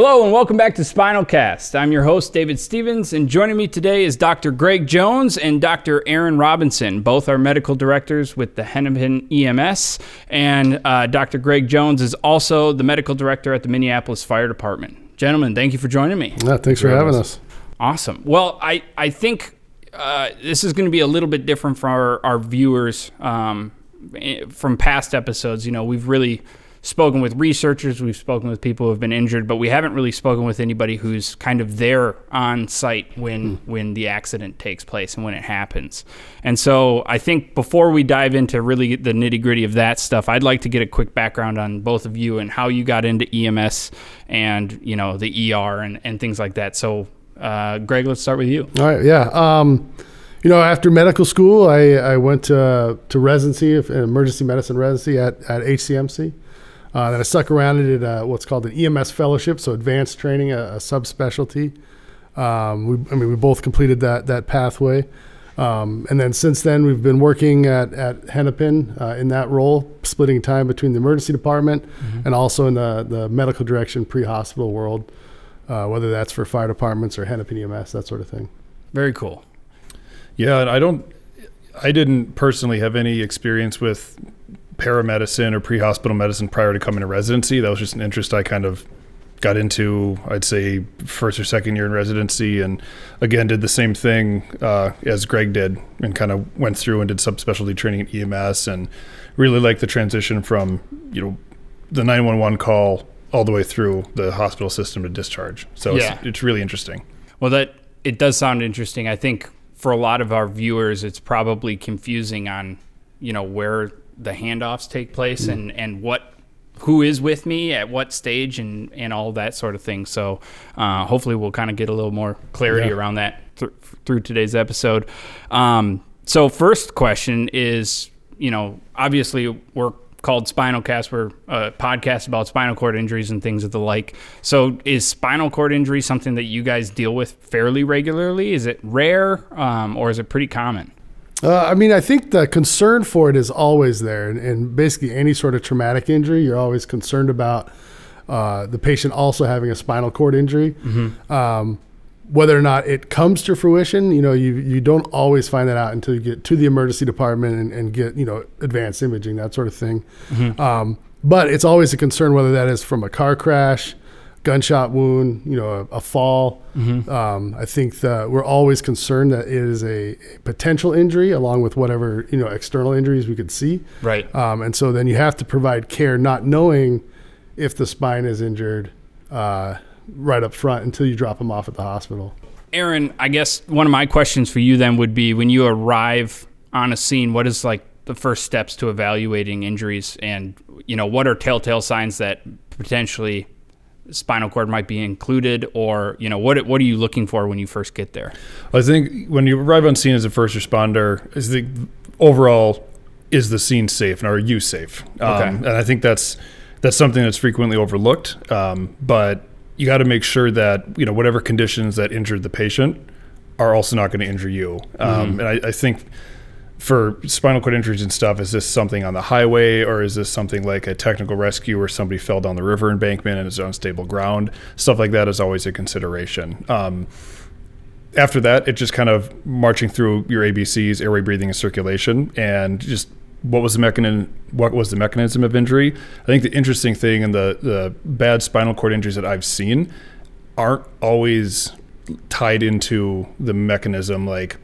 Hello and welcome back to Spinal Cast. I'm your host, David Stevens, and joining me today is Dr. Gregg Jones and Dr. Aaron Robinson. Both are medical directors with the Hennepin EMS, and Dr. Gregg Jones is also the medical director at the Minneapolis Fire Department. Gentlemen, thank you for joining me. Yeah, thanks for having us. Awesome. Well, I think this is going to be a little bit different for our viewers from past episodes. You know, we've really spoken with researchers, we've spoken with people who have been injured, but we haven't really spoken with anybody who's kind of there on site when the accident takes place and when it happens. And so I think before we dive into really the nitty-gritty of that stuff, I'd like to get a quick background on both of you and how you got into EMS and, you know, the ER and things like that. So Gregg, let's start with you. All right, yeah. You know, after medical school, I went to residency, emergency medicine residency at HCMC. Then I stuck around and did what's called an EMS Fellowship, so advanced training, a subspecialty. We both completed that pathway. And then since then, we've been working at Hennepin in that role, splitting time between the emergency department and also in the medical direction pre-hospital world, whether that's for fire departments or Hennepin EMS, that sort of thing. Very cool. Yeah, and I didn't personally have any experience with paramedicine or pre-hospital medicine prior to coming to residency. That was just an interest I kind of got into, I'd say, first or second year in residency, and again did the same thing as Gregg did, and kind of went through and did subspecialty training in EMS, and really liked the transition from, you know, the 911 call all the way through the hospital system to discharge. So it's really interesting. Well, it does sound interesting. I think for a lot of our viewers, it's probably confusing on, you know, where the handoffs take place and who is with me at what stage and all that sort of thing. So hopefully we'll kind of get a little more clarity around that through today's episode. So first question is, you know, obviously we're called Spinal Cast. We're a podcast about spinal cord injuries and things of the like. So is spinal cord injury something that you guys deal with fairly regularly? Is it rare or is it pretty common? I think the concern for it is always there. And basically any sort of traumatic injury, you're always concerned about the patient also having a spinal cord injury. Whether or not it comes to fruition, you know, you don't always find that out until you get to the emergency department and get, you know, advanced imaging, that sort of thing. But it's always a concern whether that is from a car crash, gunshot wound, you know, a fall. I think that we're always concerned that it is a potential injury along with whatever, you know, external injuries we could see. Right. And so then you have to provide care not knowing if the spine is injured right up front until you drop them off at the hospital. Aaron, I guess one of my questions for you then would be, when you arrive on a scene, what is like the first steps to evaluating injuries, and, you know, what are telltale signs that potentially spinal cord might be included, or, you know, what are you looking for when you first get there? I think when you arrive on scene as a first responder, is the overall, is the scene safe, and are you safe? And I think that's something that's frequently overlooked. But you got to make sure that, you know, whatever conditions that injured the patient are also not going to injure you. And I think for spinal cord injuries and stuff, is this something on the highway, or is this something like a technical rescue where somebody fell down the river embankment and is on stable ground? Stuff like that is always a consideration. After that, it's just kind of marching through your ABCs, airway, breathing, and circulation, and just what was the mechanism of injury. I think the interesting thing in the bad spinal cord injuries that I've seen aren't always tied into the mechanism. Like,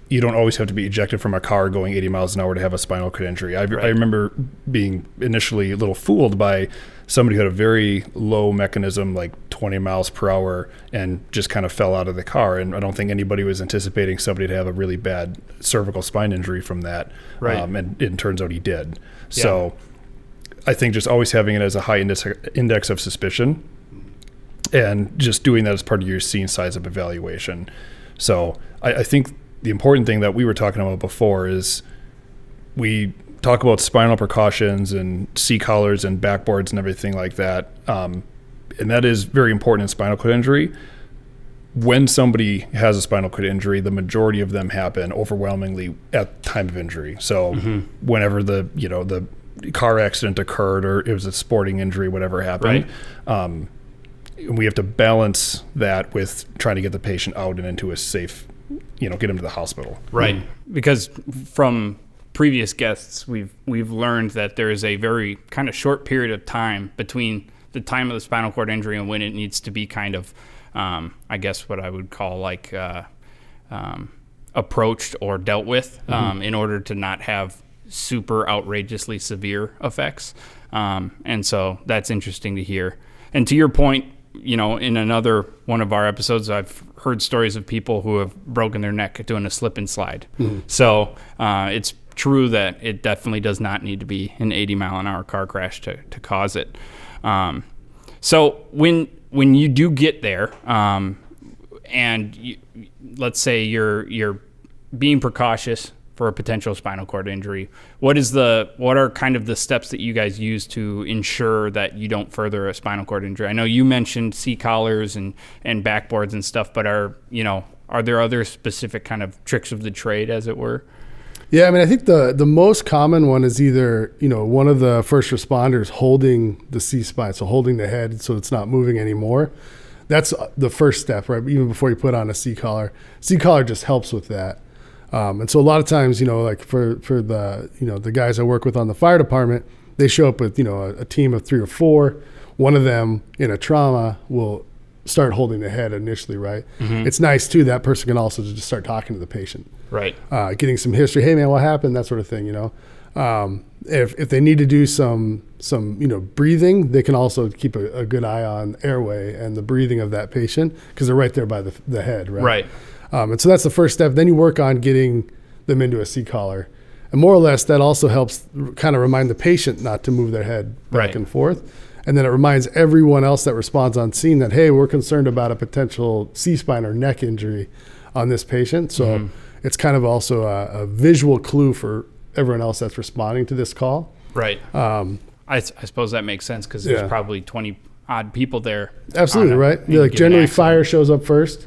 you don't always have to be ejected from a car going 80 miles an hour to have a spinal cord injury. I remember being initially a little fooled by somebody who had a very low mechanism, like 20 miles per hour, and just kind of fell out of the car. And I don't think anybody was anticipating somebody to have a really bad cervical spine injury from that. Right. And it turns out he did. Yeah. So I think just always having it as a high index of suspicion, and just doing that as part of your scene size of evaluation. So I think the important thing that we were talking about before is we talk about spinal precautions and C-collars and backboards and everything like that. And that is very important in spinal cord injury. When somebody has a spinal cord injury, the majority of them happen overwhelmingly at time of injury. So whenever the car accident occurred, or it was a sporting injury, whatever happened, we have to balance that with trying to get the patient out and into a safe, get him to the hospital. Right. Because from previous guests, we've learned that there is a very kind of short period of time between the time of the spinal cord injury and when it needs to be kind of, I guess what I would call like approached or dealt with in order to not have super outrageously severe effects. And so that's interesting to hear. And to your point, in another one of our episodes, I've heard stories of people who have broken their neck doing a slip and slide. So it's true that it definitely does not need to be an 80-mile-an-hour car crash to cause it. So when you do get there, and let's say you're being precautious for a potential spinal cord injury, what are kind of the steps that you guys use to ensure that you don't further a spinal cord injury? I know you mentioned C-collars and backboards and stuff, but are there other specific kind of tricks of the trade, as it were? Yeah, I mean, I think the most common one is either, one of the first responders holding the C-spine, so holding the head so it's not moving anymore. That's the first step, right? Even before you put on a C-collar. C-collar just helps with that. And so a lot of times, like for the, the guys I work with on the fire department, they show up with, a team of 3 or 4. One of them in a trauma will start holding the head initially, right? It's nice too, that person can also just start talking to the patient. Right. Getting some history. Hey man, what happened? That sort of thing, If they need to do some breathing, they can also keep a good eye on airway and the breathing of that patient because they're right there by the head, right? Right. And so that's the first step. Then you work on getting them into a C-collar. And more or less, that also helps kind of remind the patient not to move their head back and forth. And then it reminds everyone else that responds on scene that, hey, we're concerned about a potential C-spine or neck injury on this patient. So it's kind of also a visual clue for everyone else that's responding to this call. Right. I suppose that makes sense because there's probably 20 odd people there. Absolutely, right? Like generally fire shows up first.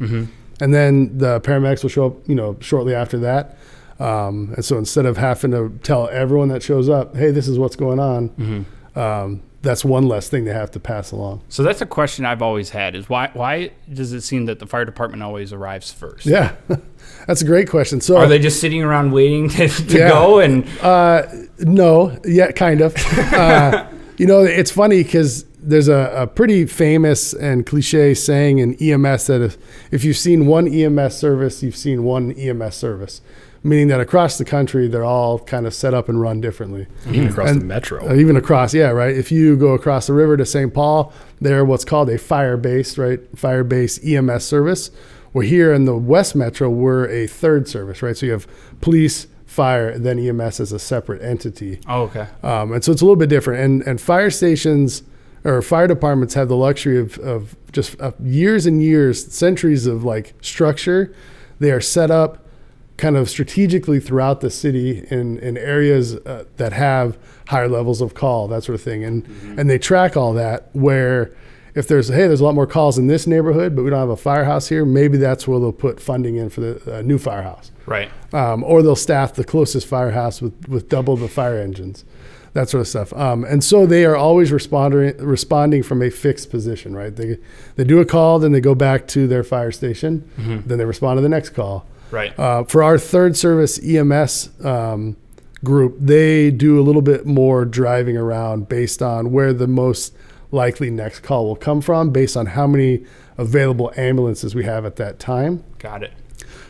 And then the paramedics will show up, shortly after that. And so instead of having to tell everyone that shows up, hey, this is what's going on, that's one less thing they have to pass along. So that's a question I've always had is why does it seem that the fire department always arrives first? Yeah, that's a great question. So are they just sitting around waiting to go? And no, yeah, kind of. It's funny because there's a pretty famous and cliche saying in EMS that if you've seen one EMS service, you've seen one EMS service, meaning that across the country, they're all kind of set up and run differently. Even across the metro. Even across, yeah, right. If you go across the river to St. Paul, they're what's called a fire-based, right, fire-based EMS service. Where here in the West Metro, we're a third service, right? So you have police, fire, and then EMS as a separate entity. Oh, okay. And so it's a little bit different. And fire stations or fire departments have the luxury of just years and years, centuries of like structure. They are set up kind of strategically throughout the city in areas that have higher levels of call, that sort of thing. And they track all that where if there's a lot more calls in this neighborhood, but we don't have a firehouse here, maybe that's where they'll put funding in for the new firehouse. Right. Or they'll staff the closest firehouse with double the fire engines, that sort of stuff. And so they are always responding from a fixed position, right? They do a call, then they go back to their fire station, then they respond to the next call. Right. For our third service EMS group, they do a little bit more driving around based on where the most likely next call will come from, based on how many available ambulances we have at that time. Got it.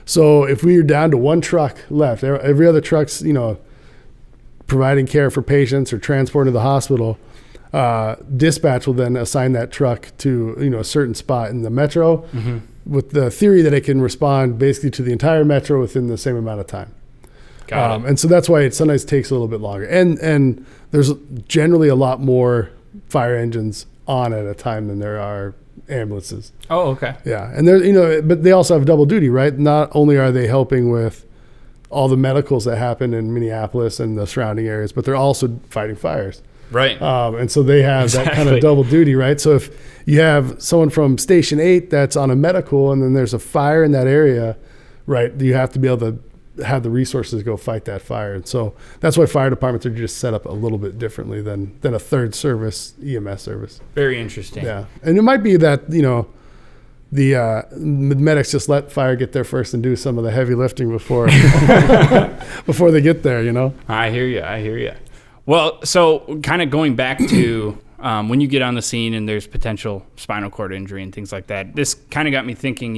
So if we are down to one truck left, every other truck's, providing care for patients or transporting to the hospital, dispatch will then assign that truck to, a certain spot in the metro with the theory that it can respond basically to the entire metro within the same amount of time. Got it. And so that's why it sometimes takes a little bit longer. And there's generally a lot more fire engines on at a time than there are ambulances. Oh, okay. Yeah. And there, but they also have double duty, right? Not only are they helping with all the medicals that happen in Minneapolis and the surrounding areas, but they're also fighting fires. Right. And so they have that kind of double duty, right? So if you have someone from Station 8 that's on a medical and then there's a fire in that area, right, you have to be able to have the resources to go fight that fire. And so that's why fire departments are just set up a little bit differently than a third service EMS service. Very interesting. Yeah. And it might be that, the medics just let fire get there first and do some of the heavy lifting before before they get there, I hear you. Well, so kind of going back to when you get on the scene and there's potential spinal cord injury and things like that, this kind of got me thinking,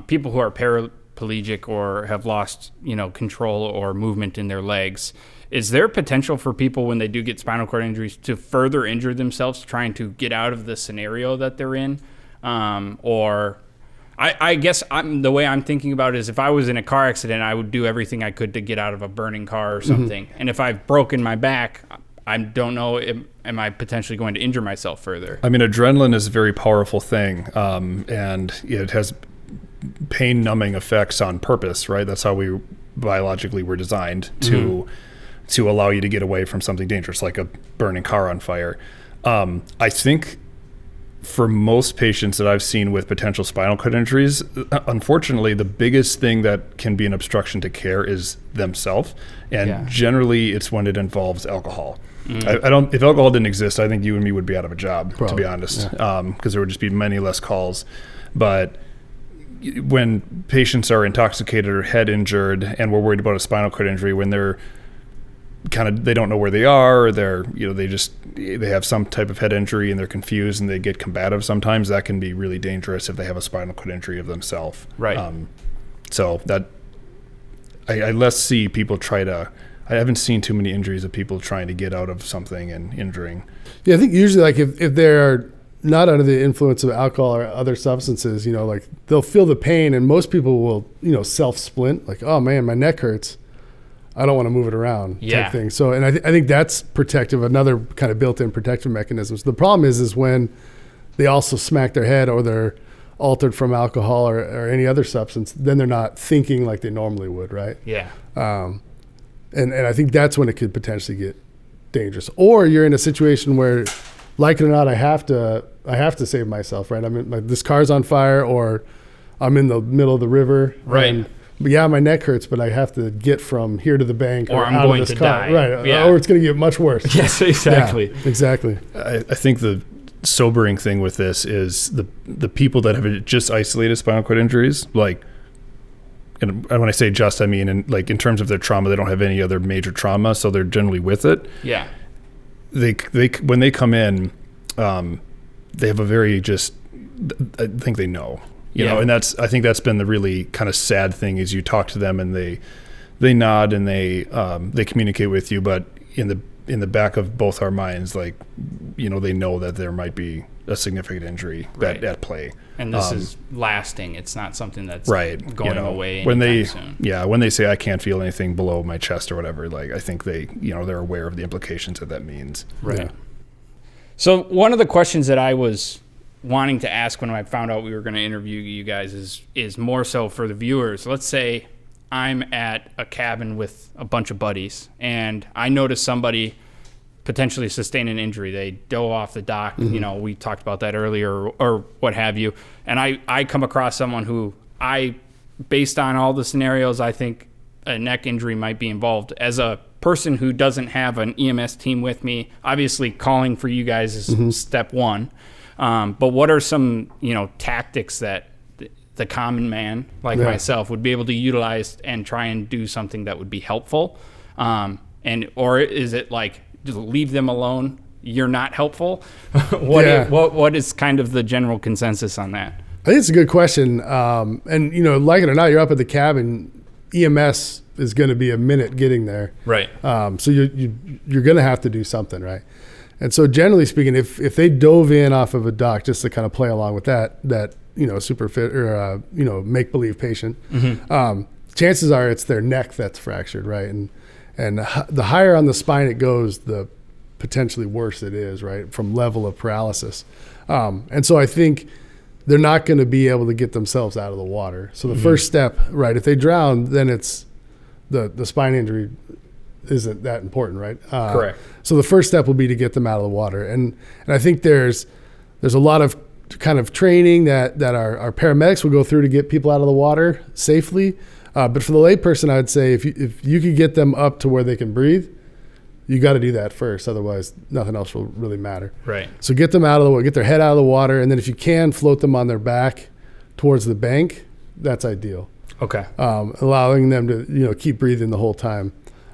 people who are paraplegic or have lost, control or movement in their legs, is there potential for people when they do get spinal cord injuries to further injure themselves trying to get out of the scenario that they're in? Or I guess the way I'm thinking about it is if I was in a car accident, I would do everything I could to get out of a burning car or something. Mm-hmm. And if I've broken my back, I don't know, am I potentially going to injure myself further? I mean, adrenaline is a very powerful thing, and it has pain numbing effects on purpose, right? That's how we biologically were designed to allow you to get away from something dangerous, like a burning car on fire. I think for most patients that I've seen with potential spinal cord injuries, unfortunately, the biggest thing that can be an obstruction to care is themselves. And generally it's when it involves alcohol. Mm. If alcohol didn't exist, I think you and me would be out of a job, probably, to be honest, because there would just be many less calls. But when patients are intoxicated or head injured and we're worried about a spinal cord injury, when they're they don't know where they are, or they have some type of head injury and they're confused and they get combative sometimes, that can be really dangerous if they have a spinal cord injury of themselves. Right. So that I less see people I haven't seen too many injuries of people trying to get out of something and injuring. Yeah, I think usually like if they're not under the influence of alcohol or other substances, like they'll feel the pain, and most people will, self-splint, like, oh man, my neck hurts, I don't want to move it around, type thing. So, and I think that's protective, another kind of built-in protective mechanisms. The problem is when they also smack their head or they're altered from alcohol or any other substance, then they're not thinking like they normally would, right? Yeah. And I think that's when it could potentially get dangerous. Or you're in a situation where, like it or not, I have to save myself, right? I mean, this car's on fire, or I'm in the middle of the river, right? But my neck hurts, but I have to get from here to the bank, or I'm out going of this to car, die, right? Yeah. Or it's going to get much worse. Yes, exactly. Yeah, exactly. I think the sobering thing with this is the people that have just isolated spinal cord injuries, like, and when I say just, I mean in terms of their trauma, they don't have any other major trauma, so they're generally with it. Yeah. They when they come in, they have a very I think they know. You know, and I think that's been the really kind of sad thing is you talk to them and they nod and they communicate with you, but in the back of both our minds, like, they know that there might be a significant injury at play. And this is lasting. It's not something that's going away when soon. Yeah, when they say I can't feel anything below my chest or whatever, like, I think they're aware of the implications that means. Right. Yeah. So one of the questions that I was wanting to ask when I found out we were going to interview you guys is more so for the viewers. Let's say I'm at a cabin with a bunch of buddies and I notice somebody potentially sustain an injury. They dove off the dock, we talked about that earlier, or what have you. And I come across someone who based on all the scenarios, I think a neck injury might be involved. As a person who doesn't have an EMS team with me, obviously calling for you guys is step one. But what are some, tactics that the common man like myself would be able to utilize and try and do something that would be helpful? Or is it like, just leave them alone? You're not helpful? What is kind of the general consensus on that? I think it's a good question. And, like it or not, you're up at the cabin, EMS is going to be a minute getting there. Right. So you're going to have to do something, right? And so generally speaking, if they dove in off of a dock, just to kind of play along with that super fit or make believe patient, chances are it's their neck that's fractured, right? And the higher on the spine it goes, the potentially worse it is, right? From level of paralysis. And so I think they're not going to be able to get themselves out of the water. So the first step, right? If they drown, then it's the spine injury isn't that important, right? Correct. So the first step will be to get them out of the water. And I think there's a lot of kind of training that our paramedics will go through to get people out of the water safely. But for the layperson, I'd say if you could get them up to where they can breathe, you got to do that first. Otherwise, nothing else will really matter. Right. So get them out of the water, get their head out of the water, and then if you can, float them on their back towards the bank. That's ideal. Okay. Allowing them to keep breathing the whole time.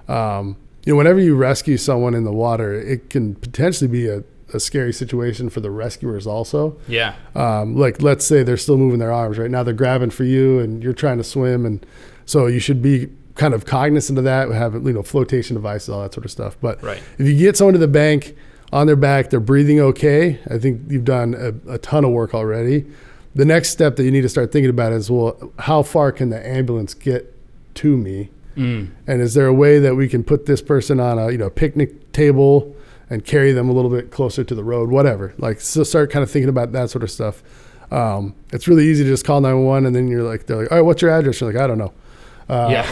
Whenever you rescue someone in the water, it can potentially be a scary situation for the rescuers also. Yeah. Like let's say they're still moving their arms right now, they're grabbing for you and you're trying to swim, and so you should be kind of cognizant of that, have flotation devices, all that sort of stuff. But if you get someone to the bank on their back, they're breathing okay, I think you've done a ton of work already. The next step that you need to start thinking about is, well, how far can the ambulance get to me? And is there a way that we can put this person on a picnic table and carry them a little bit closer to the road, whatever. Like, so start kind of thinking about that sort of stuff. It's really easy to just call 911 and then they're like, all right, what's your address? You're like, I don't know.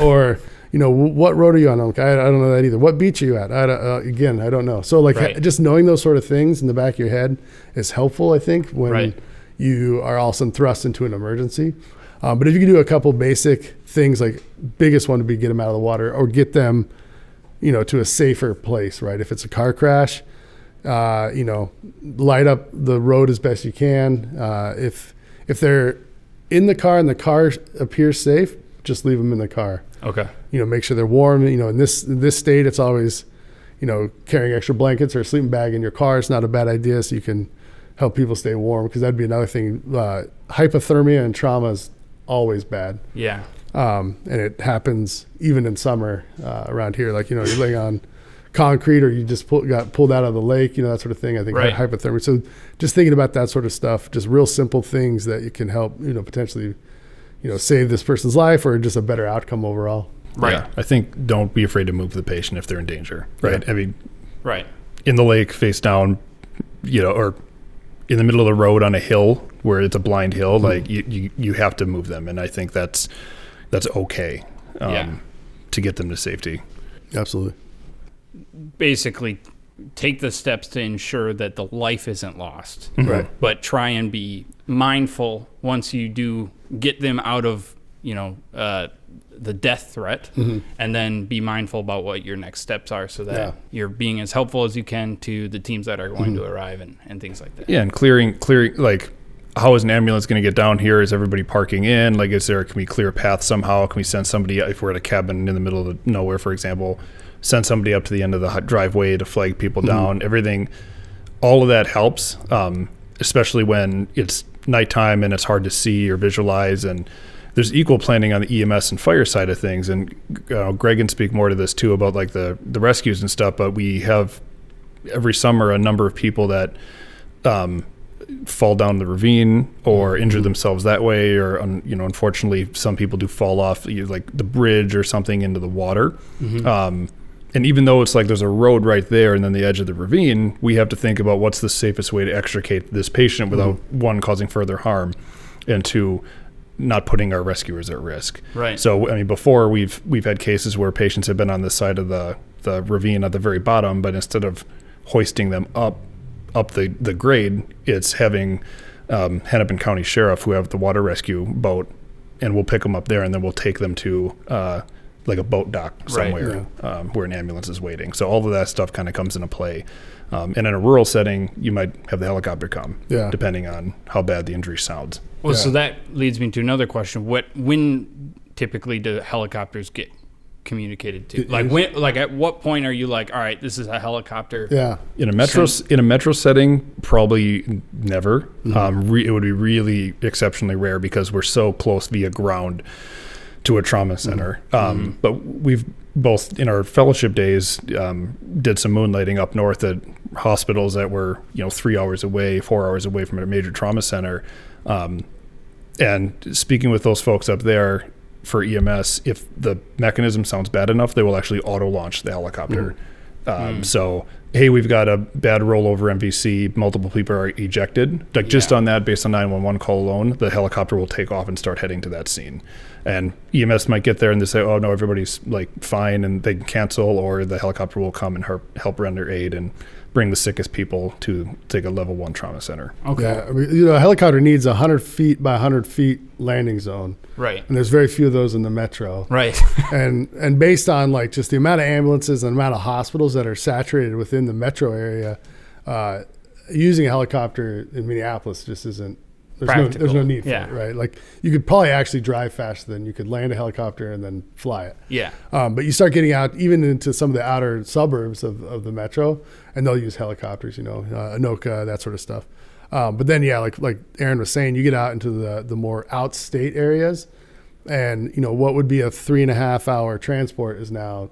Or, what road are you on? I'm like, I don't know that either. What beach are you at? Again, I don't know. So like just knowing those sort of things in the back of your head is helpful, I think, when you are all of a sudden thrust into an emergency. But if you can do a couple basic things, like biggest one would be get them out of the water or get them, to a safer place, right? If it's a car crash, light up the road as best you can. If they're in the car and the car appears safe, just leave them in the car. Okay. Make sure they're warm. In this state, it's always, carrying extra blankets or a sleeping bag in your car is not a bad idea, so you can help people stay warm, because that'd be another thing. Hypothermia and trauma is always bad. Yeah. And it happens even in summer around here. Like, you're laying on concrete or you just got pulled out of the lake, that sort of thing. I think hypothermia. So just thinking about that sort of stuff, just real simple things that you can help, potentially, save this person's life or just a better outcome overall. Right. Yeah. I think don't be afraid to move the patient if they're in danger. Right. Yeah. I mean, in the lake, face down, or in the middle of the road on a hill where it's a blind hill, like you have to move them. And I think that's okay to get them to safety. Absolutely. Basically, take the steps to ensure that the life isn't lost. Right. But try and be mindful once you do get them out of, the death threat, and then be mindful about what your next steps are so that you're being as helpful as you can to the teams that are going to arrive and things like that. Yeah, and clearing, like, how is an ambulance going to get down here? Is everybody parking in? Like, can we clear a path somehow? Can we send somebody, if we're at a cabin in the middle of nowhere, for example, send somebody up to the end of the driveway to flag people down? Everything, all of that helps, especially when it's nighttime and it's hard to see or visualize. And there's equal planning on the EMS and fire side of things. And Gregg can speak more to this too about like the rescues and stuff. But we have every summer a number of people that fall down the ravine or injure themselves that way, or unfortunately some people do fall off like the bridge or something into the water. And even though it's like there's a road right there and then the edge of the ravine, we have to think about what's the safest way to extricate this patient without one, causing further harm, and two, not putting our rescuers at risk. Right. So I mean, before we've had cases where patients have been on the side of the ravine at the very bottom, but instead of hoisting them up the grade, it's having Hennepin County Sheriff, who have the water rescue boat, and we'll pick them up there, and then we'll take them to like a boat dock somewhere where an ambulance is waiting. So all of that stuff kind of comes into play. And in a rural setting, you might have the helicopter come, depending on how bad the injury sounds. Well, so that leads me to another question. When typically do helicopters get communicated to? Like at what point are you like, all right, this is a helicopter? Yeah. In a metro setting, probably never. It would be really exceptionally rare because we're so close via ground to a trauma center. But we've both in our fellowship days did some moonlighting up north at hospitals that were 3 hours away, 4 hours away from a major trauma center. And speaking with those folks up there for EMS, if the mechanism sounds bad enough, they will actually auto launch the helicopter. So hey, we've got a bad rollover MVC, multiple people are ejected. Like just on that, based on 911 call alone, the helicopter will take off and start heading to that scene. And EMS might get there and they say, oh no, everybody's like fine and they can cancel, or the helicopter will come and help render aid and bring the sickest people to take a level 1 trauma center. Okay. Yeah, I mean, a helicopter needs 100 feet by 100 feet landing zone. Right. And there's very few of those in the metro. Right. and based on like just the amount of ambulances and the amount of hospitals that are saturated within the metro area, using a helicopter in Minneapolis just isn't, there's no need for it, right? Like you could probably actually drive faster than you could land a helicopter and then fly it. Yeah. But you start getting out even into some of the outer suburbs of the metro, and they'll use helicopters, Anoka, that sort of stuff. But then, like Aaron was saying, you get out into the more outstate areas, and what would be a 3.5 hour transport is now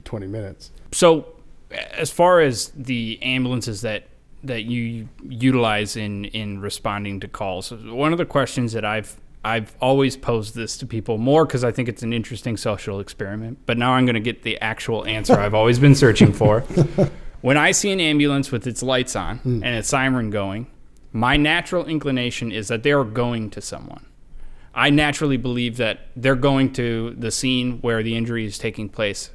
20 minutes. So, as far as the ambulances that you utilize in responding to calls, one of the questions that I've always posed this to people, more because I think it's an interesting social experiment, but now I'm going to get the actual answer I've always been searching for. When I see an ambulance with its lights on and its siren going, my natural inclination is that they are going to someone. I naturally believe that they're going to the scene where the injury is taking place.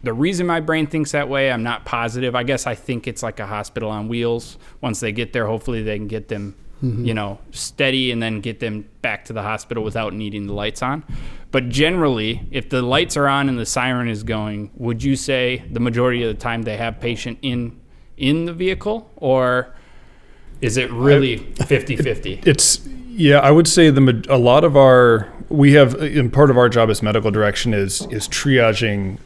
The reason my brain thinks that way, I'm not positive. I guess I think it's like a hospital on wheels. Once they get there, hopefully they can get them, steady and then get them back to the hospital without needing the lights on. But generally, if the lights are on and the siren is going, would you say the majority of the time they have patient in the vehicle, or is it really 50-50? I would say a lot of we have, and part of our job as medical direction is triaging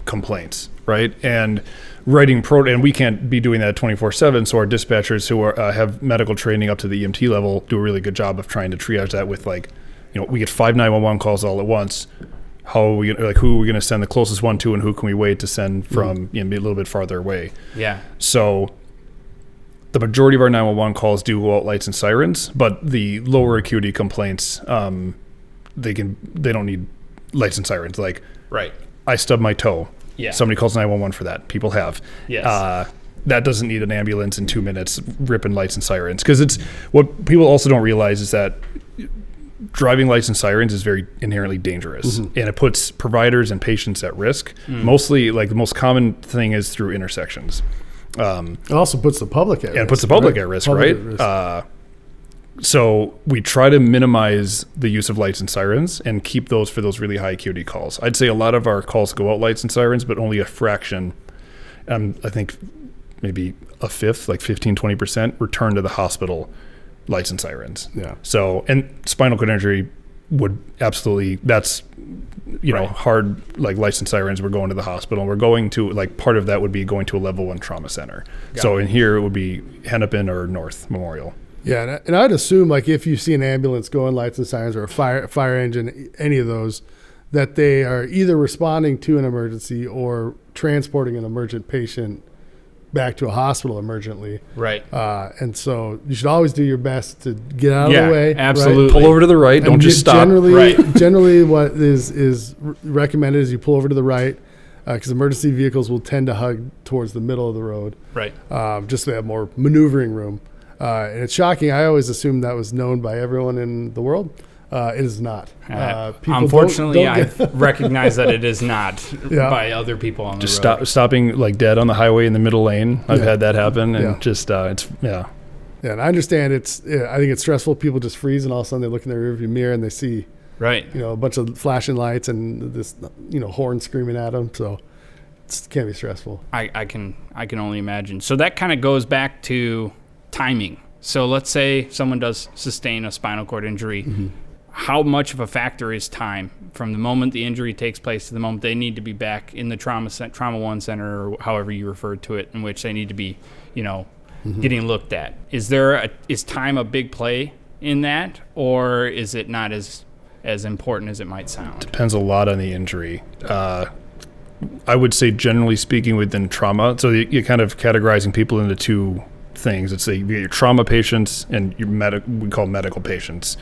complaints, right? And writing and we can't be doing that 24/7. So our dispatchers who have medical training up to the EMT level do a really good job of trying to triage that with we get 5 911 calls all at once. How are we who are we going to send the closest one to, and who can we wait to send from a little bit farther away? Yeah. So the majority of our 911 calls do go out lights and sirens, but the lower acuity complaints, they don't need lights and sirens. Like, right, I stubbed my toe. Yeah. Somebody calls 911 for that. People have. Yes. That doesn't need an ambulance in 2 minutes ripping lights and sirens. Because it's what people also don't realize is that driving lights and sirens is very inherently dangerous, and it puts providers and patients at risk. Mostly, like the most common thing is through intersections. It also puts the public at risk. And puts the public at risk, right? So we try to minimize the use of lights and sirens and keep those for those really high acuity calls. I'd say a lot of our calls go out lights and sirens, but only a fraction, I think maybe a fifth, like 15-20%, return to the hospital lights and sirens. Yeah. So, and spinal cord injury would absolutely, that's, hard, like lights and sirens, we're going to the hospital. We're going to, like, part of that would be going to a level 1 trauma center. So in here it would be Hennepin or North Memorial. Yeah, and I'd assume, like, if you see an ambulance going lights and sirens, or a fire engine, any of those, that they are either responding to an emergency or transporting an emergent patient back to a hospital emergently. Right. And so you should always do your best to get out of the way. Absolutely. Right? Pull over to the right. Don't just stop. Generally, what is recommended is you pull over to the right, because emergency vehicles will tend to hug towards the middle of the road. Right. Just so they have more maneuvering room. And it's shocking. I always assumed that was known by everyone in the world. It is not. Unfortunately, I recognize that it is not by other people on the road. Stopping like dead on the highway in the middle lane. I've had that happen, and it's Yeah, and I understand I think it's stressful. People just freeze, and all of a sudden they look in their rearview mirror and they see, a bunch of flashing lights and this, horn screaming at them. So it can be stressful. I can only imagine. So that kind of goes back to timing. So let's say someone does sustain a spinal cord injury. Mm-hmm. How much of a factor is time from the moment the injury takes place to the moment they need to be back in the trauma 1 center, or however you refer to it, in which they need to be, getting looked at? Is time a big play in that, or is it not as important as it might sound? Depends a lot on the injury. I would say, generally speaking, within trauma, so you're kind of categorizing people into two things. It's your trauma patients and your we call medical patients.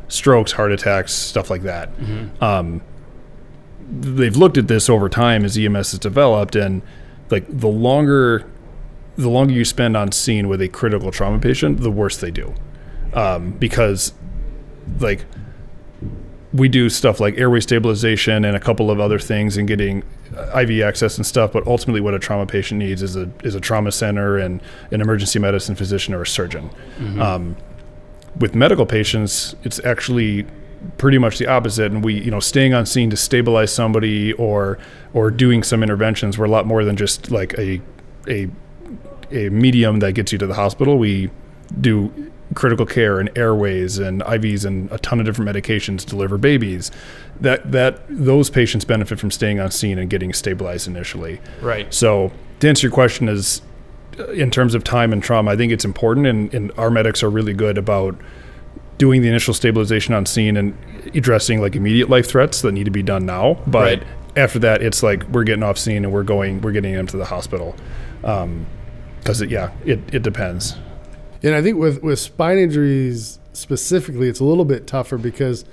Strokes, heart attacks, stuff like that. Mm-hmm. They've looked at this over time as EMS has developed, and like the longer the longer you spend on scene with a critical trauma patient, the worse they do. Because like we do stuff like airway stabilization and a couple of other things and getting IV access and stuff, but ultimately what a trauma patient needs is a trauma center and an emergency medicine physician or a surgeon. With medical patients, it's actually pretty much the opposite. And we, staying on scene to stabilize somebody or doing some interventions, we're a lot more than just like a medium that gets you to the hospital. We do critical care and airways and IVs and a ton of different medications, deliver babies. That those patients benefit from staying on scene and getting stabilized initially. Right. So to answer your question is, in terms of time and trauma, I think it's important, and our medics are really good about doing the initial stabilization on scene and addressing like immediate life threats that need to be done now. But after that, it's like we're getting off scene and we're getting them to the hospital. Because it depends. And I think with spine injuries specifically, it's a little bit tougher because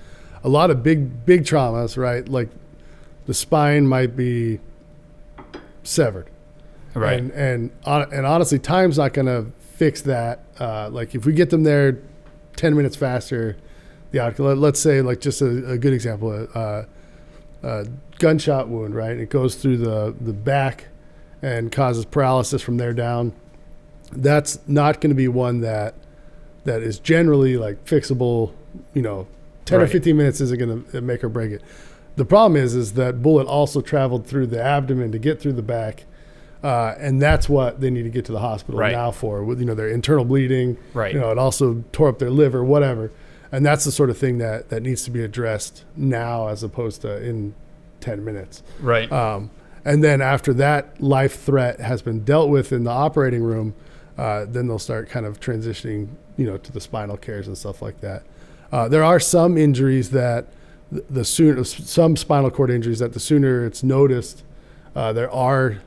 a lot of big traumas, right? Like the spine might be severed. Right. And honestly, time's not going to fix that. Like if we get them there 10 minutes faster, the outcome, let's say like just a good example, a gunshot wound, right? It goes through the back and causes paralysis from there down. That's not going to be one that is generally like fixable, 10 or 15 minutes isn't going to make or break it. The problem is that bullet also traveled through the abdomen to get through the back. And that's what they need to get to the hospital now for, with their internal bleeding. Right. It also tore up their liver, whatever. And that's the sort of thing that needs to be addressed now as opposed to in 10 minutes. Right. And then after that life threat has been dealt with in the operating room, then they'll start kind of transitioning, to the spinal cares and stuff like that. There are some injuries that some spinal cord injuries that the sooner it's noticed, there are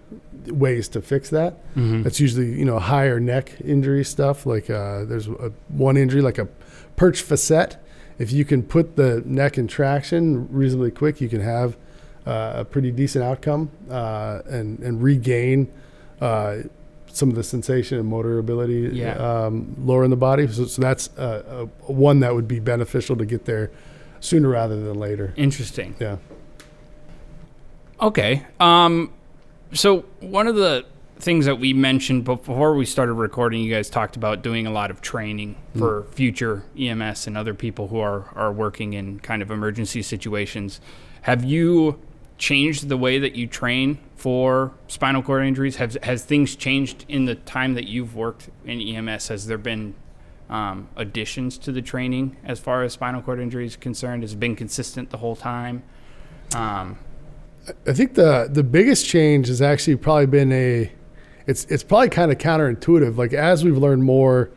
ways to fix that. That's usually, higher neck injury stuff. Like there's one injury, like a perch facet. If you can put the neck in traction reasonably quick, you can have a pretty decent outcome and regain some of the sensation and motor ability lower in the body. So that's one that would be beneficial to get there sooner rather than later. Interesting. Yeah. Okay. So one of the things that we mentioned before we started recording, you guys talked about doing a lot of training for future EMS and other people who are working in kind of emergency situations. Have you changed the way that you train for spinal cord injuries? Has things changed in the time that you've worked in EMS? Has there been additions to the training as far as spinal cord injuries is concerned? Has it been consistent the whole time? I think the biggest change has actually probably been it's probably kind of counterintuitive. Like as we've learned more,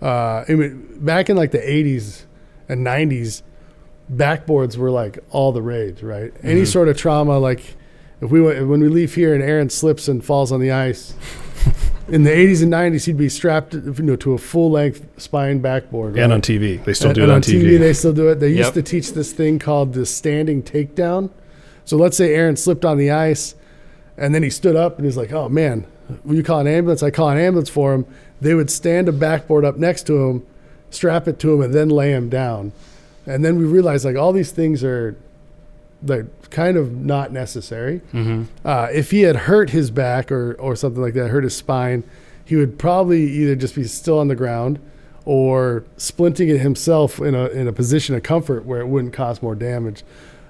back in like the 80s and 90s, backboards were like all the rage, right? Any sort of trauma, like when we leave here and Aaron slips and falls on the ice, in the 80s and 90s, he'd be strapped to a full-length spine backboard. And right? on TV. They still do it on TV. They still do it. They used to teach this thing called the standing takedown. So let's say Aaron slipped on the ice, and then he stood up and he's like, oh, man, will you call an ambulance? I call an ambulance for him. They would stand a backboard up next to him, strap it to him, and then lay him down. And then we realized like all these things are kind of not necessary. If he had hurt his back or something like that, hurt his spine, he would probably either just be still on the ground or splinting it himself in a position of comfort where it wouldn't cause more damage.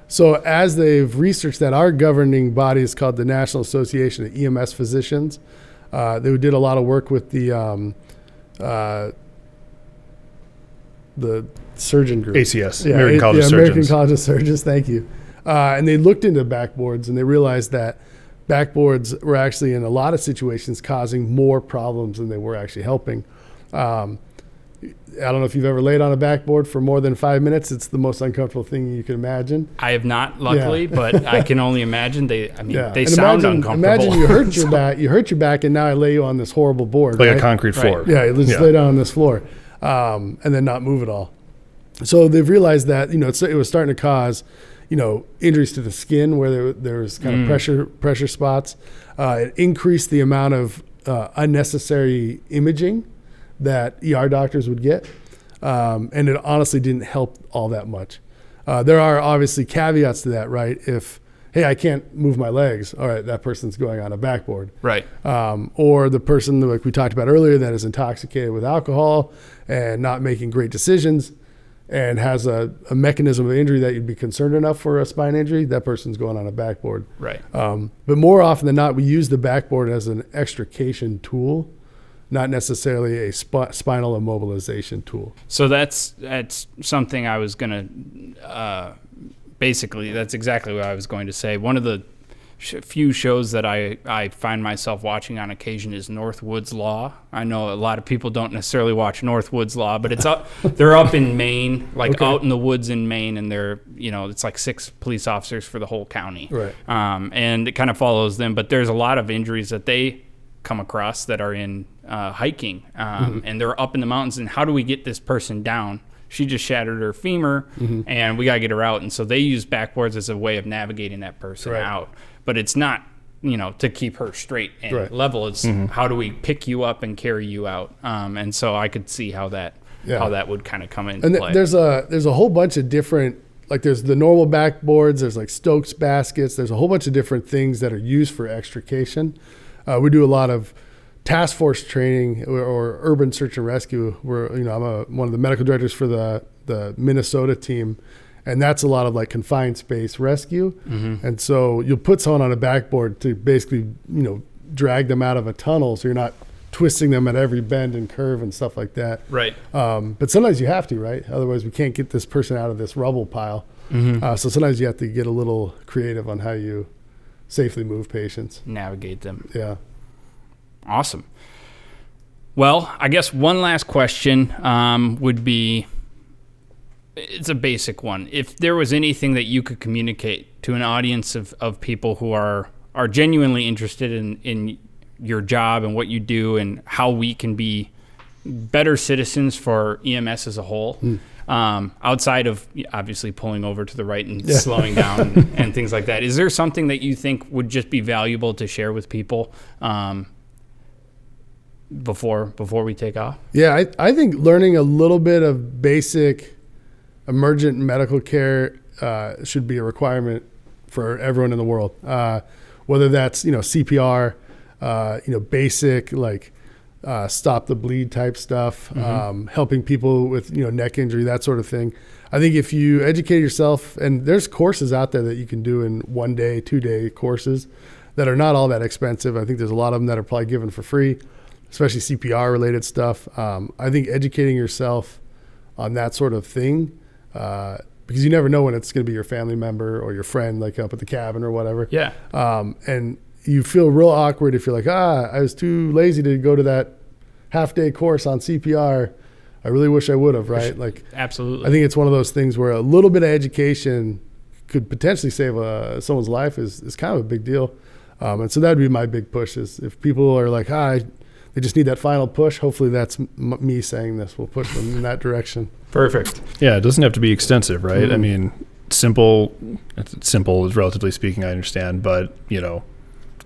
So as they've researched that, our governing body is called the National Association of EMS Physicians. They did a lot of work with the surgeon group. ACS, American College of Surgeons. American College of Surgeons, thank you. And they looked into backboards and they realized that backboards were actually in a lot of situations causing more problems than they were actually helping. I don't know if you've ever laid on a backboard for more than 5 minutes. It's the most uncomfortable thing you can imagine. I have not, luckily, but I can only imagine they and sound uncomfortable. Imagine you hurt your back, and now I lay you on this horrible board. Like right? a concrete floor. Right. Yeah, you just lay down on this floor and then not move at all. So they've realized that, it was starting to cause, injuries to the skin where there was kind of pressure spots. It increased the amount of unnecessary imaging that ER doctors would get. And it honestly didn't help all that much. There are obviously caveats to that, right? If, hey, I can't move my legs, all right, that person's going on a backboard. Right. Or the person, like we talked about earlier, that is intoxicated with alcohol and not making great decisions and has a mechanism of injury that you'd be concerned enough for a spine injury, that person's going on a backboard. Right. But more often than not, we use the backboard as an extrication tool, not necessarily a spinal immobilization tool. So that's something I was going to, basically, that's exactly what I was going to say. One of the few shows that I find myself watching on occasion is Northwoods Law. I know a lot of people don't necessarily watch Northwoods Law, but it's up, they're up in Maine, like out in the woods in Maine, and they're, it's like 6 police officers for the whole county. Right. And it kind of follows them, but there's a lot of injuries that they come across that are in hiking, and they're up in the mountains, and how do we get this person down? She just shattered her femur, and we got to get her out. And so they use backboards as a way of navigating that person out. But it's not, to keep her straight and level. It's how do we pick you up and carry you out? And so I could see how that would kind of come into play. There's a whole bunch of different, like there's the normal backboards, there's like Stokes baskets, there's a whole bunch of different things that are used for extrication. We do a lot of task force training or urban search and rescue. I'm one of the medical directors for the Minnesota team, and that's a lot of like confined space rescue. And so you'll put someone on a backboard to basically, drag them out of a tunnel, so you're not twisting them at every bend and curve and stuff like that. Right. But sometimes you have to, right? Otherwise we can't get this person out of this rubble pile. So sometimes you have to get a little creative on how you safely move patients. Navigate them. Yeah. Awesome. Well, I guess one last question would be, it's a basic one. If there was anything that you could communicate to an audience of people who are genuinely interested in your job and what you do and how we can be better citizens for EMS as a whole, outside of obviously pulling over to the right and slowing down and things like that, is there something that you think would just be valuable to share with people before we take off? Yeah, I think learning a little bit of basic emergent medical care should be a requirement for everyone in the world. Whether that's CPR, basic like stop the bleed type stuff, helping people with neck injury, that sort of thing. I think if you educate yourself, and there's courses out there that you can do in 1 day, 2 day courses that are not all that expensive. I think there's a lot of them that are probably given for free, especially CPR related stuff. I think educating yourself on that sort of thing, because you never know when it's going to be your family member or your friend, like up at the cabin or whatever. Yeah. And you feel real awkward if you're like, I was too lazy to go to that half-day course on CPR. I really wish I would have, right? Like, absolutely. I think it's one of those things where a little bit of education could potentially save someone's life is kind of a big deal. And so that'd be my big push, is if people are like, they just need that final push. Hopefully that's me saying this will push them in that direction. Perfect. Yeah, it doesn't have to be extensive, right? I mean, simple is relatively speaking, I understand, but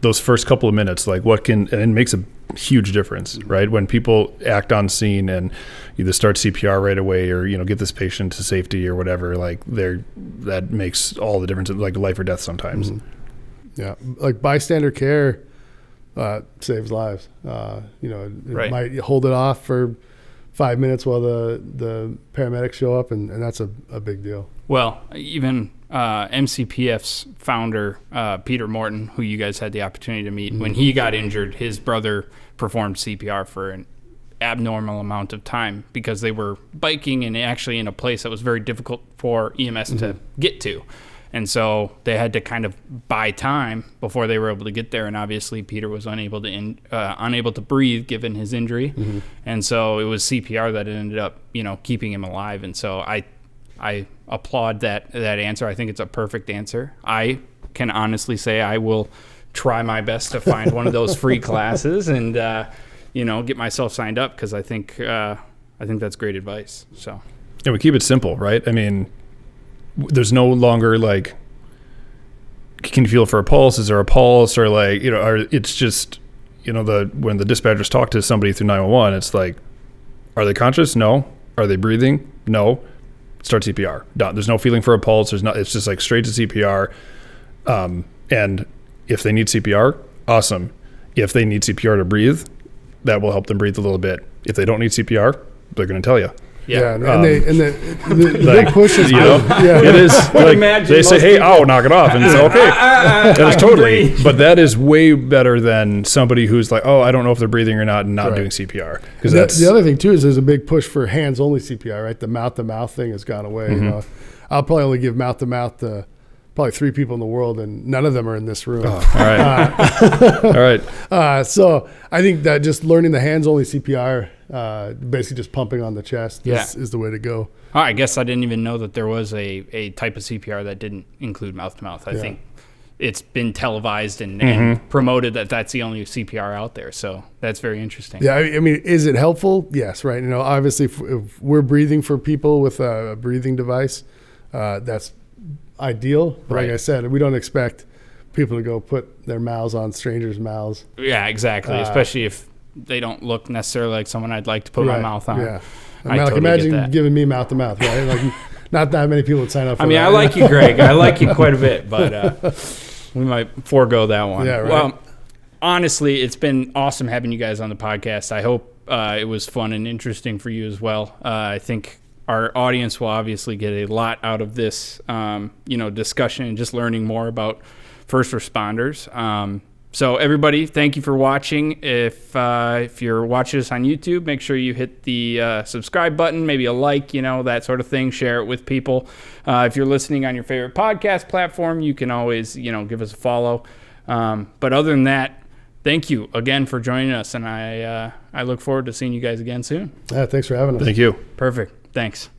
those first couple of minutes, like and it makes a huge difference, right? When people act on scene and either start CPR right away or, get this patient to safety or whatever, like that makes all the difference, like life or death sometimes. Yeah. Like bystander care saves lives. It might hold it off for 5 minutes while the paramedics show up, and that's a big deal. Well, even MCPF's founder, Peter Morton, who you guys had the opportunity to meet, when he got injured, his brother performed CPR for an abnormal amount of time because they were biking and actually in a place that was very difficult for EMS to get to. And so they had to kind of buy time before they were able to get there. And obviously Peter was unable to breathe given his injury. And so it was CPR that ended up, keeping him alive. And so I applaud that answer. I think it's a perfect answer. I can honestly say I will try my best to find one of those free classes and, get myself signed up, because I think that's great advice. So, yeah, we keep it simple, right? I mean, there's no longer like, can you feel for a pulse? Is there a pulse? Or like, it's just, when the dispatchers talk to somebody through 911, it's like, are they conscious? No. Are they breathing? No. Start CPR. Done. There's no feeling for a pulse. It's just like straight to CPR. And if they need CPR, awesome. If they need CPR to breathe, that will help them breathe a little bit. If they don't need CPR, they're going to tell you. Yeah, and the big push is, it is like they say, "Hey, knock it off," and it's okay. That is totally, but that is way better than somebody who's like, "Oh, I don't know if they're breathing or not," and not doing CPR. Because that's the other thing too is there's a big push for hands-only CPR. Right, the mouth-to-mouth thing has gone away. Mm-hmm. I'll probably only give mouth-to-mouth to probably 3 people in the world, and none of them are in this room. Oh, all right, all right. So I think that just learning the hands-only CPR. Basically just pumping on the chest is the way to go. Oh, I guess I didn't even know that there was a type of CPR that didn't include mouth-to-mouth. I think it's been televised and promoted that that's the only CPR out there. So that's very interesting. Yeah, I mean, is it helpful? Yes, right. Obviously, if we're breathing for people with a breathing device, that's ideal. But like I said, we don't expect people to go put their mouths on strangers' mouths. Yeah, exactly, especially if they don't look necessarily like someone I'd like to put my mouth on. Yeah. Imagine giving me mouth to mouth, right? Like, not that many people would sign up for that. I like you, Greg. I like you quite a bit, but we might forego that one. Yeah, right. Well, honestly, it's been awesome having you guys on the podcast. I hope it was fun and interesting for you as well. I think our audience will obviously get a lot out of this, discussion and just learning more about first responders. So everybody, thank you for watching. If you're watching us on YouTube, make sure you hit the subscribe button, maybe a like, that sort of thing. Share it with people. If you're listening on your favorite podcast platform, you can always, give us a follow. But other than that, thank you again for joining us, and I look forward to seeing you guys again soon. Yeah, thanks for having us. Thank you. Perfect. Thanks.